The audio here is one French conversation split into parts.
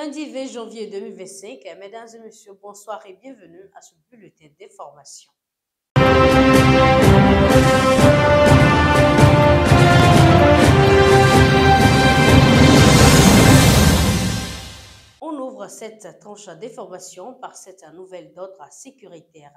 Lundi 20 janvier 2025, mesdames et messieurs, bonsoir et bienvenue à ce bulletin d'information. On ouvre cette tranche d'information par cette nouvelle d'ordre sécuritaire.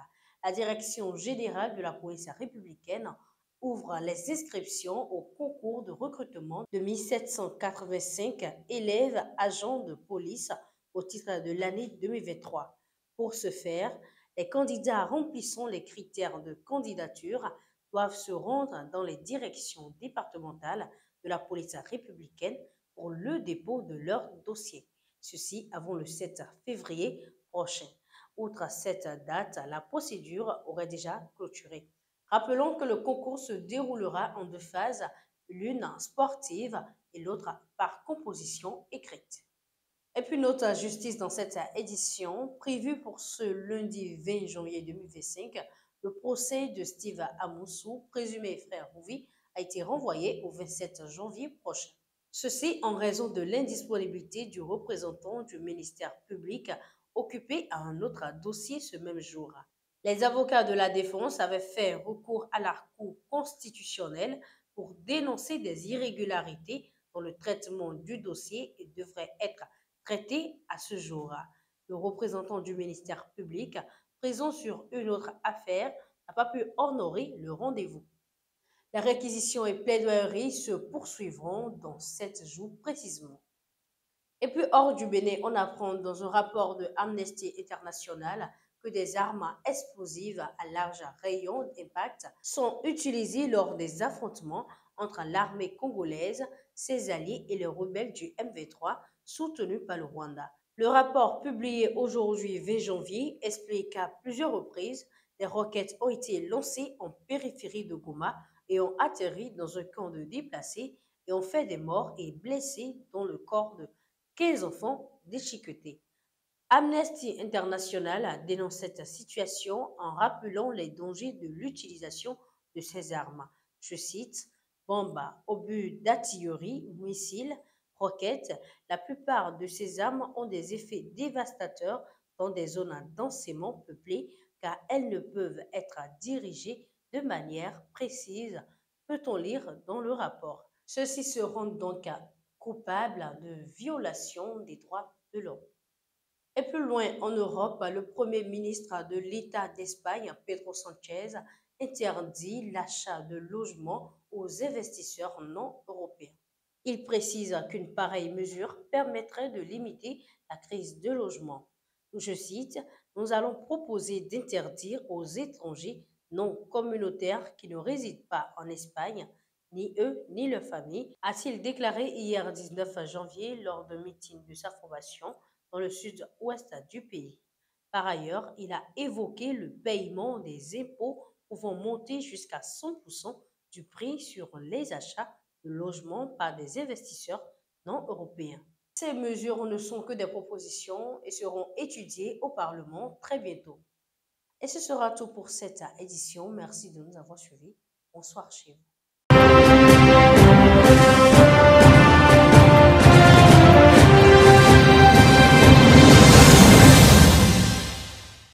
La Direction générale de la police républicaine ouvre les inscriptions au concours de recrutement de 1785 élèves agents de police au titre de l'année 2023. Pour ce faire, les candidats remplissant les critères de candidature doivent se rendre dans les directions départementales de la police républicaine pour le dépôt de leur dossier. Ceci avant le 7 février prochain. Outre cette date, la procédure aurait déjà clôturé. Rappelons que le concours se déroulera en deux phases, l'une sportive et l'autre par composition écrite. Et puis notre justice dans cette édition, prévue pour ce lundi 20 janvier 2025, le procès de Steve Amoussou, présumé frère Rouvi, a été renvoyé au 27 janvier prochain. Ceci en raison de l'indisponibilité du représentant du ministère public occupé à un autre dossier ce même jour. Les avocats de la défense avaient fait recours à la Cour constitutionnelle pour dénoncer des irrégularités dans le traitement du dossier et devraient être traité à ce jour. Le représentant du ministère public, présent sur une autre affaire, n'a pas pu honorer le rendez-vous. Les réquisitions et plaidoyeries se poursuivront dans 7 jours précisément. Et puis hors du Bénin, on apprend dans un rapport de Amnesty International que des armes explosives à large rayon d'impact sont utilisées lors des affrontements entre l'armée congolaise, ses alliés et les rebelles du M23 soutenus par le Rwanda. Le rapport publié aujourd'hui 20 janvier explique qu'à plusieurs reprises, des roquettes ont été lancées en périphérie de Goma et ont atterri dans un camp de déplacés et ont fait des morts et blessés dans le corps de 15 enfants déchiquetés. Amnesty International dénonce cette situation en rappelant les dangers de l'utilisation de ces armes. Je cite, bombes, obus d'artillerie, missiles, roquettes, la plupart de ces armes ont des effets dévastateurs dans des zones densément peuplées car elles ne peuvent être dirigées de manière précise, peut-on lire dans le rapport. Ceux-ci se rendent donc coupables de violation des droits de l'homme. Et plus loin en Europe, le Premier ministre de l'État d'Espagne, Pedro Sánchez, interdit l'achat de logements aux investisseurs non européens. Il précise qu'une pareille mesure permettrait de limiter la crise de logement. Je cite, nous allons proposer d'interdire aux étrangers non communautaires qui ne résident pas en Espagne, ni eux ni leurs familles, a-t-il déclaré hier 19 janvier lors d'un meeting de sa formation dans le sud-ouest du pays. Par ailleurs, il a évoqué le paiement des impôts pouvant monter jusqu'à 100% du prix sur les achats de logements par des investisseurs non européens. Ces mesures ne sont que des propositions et seront étudiées au Parlement très bientôt. Et ce sera tout pour cette édition. Merci de nous avoir suivis. Bonsoir chez vous.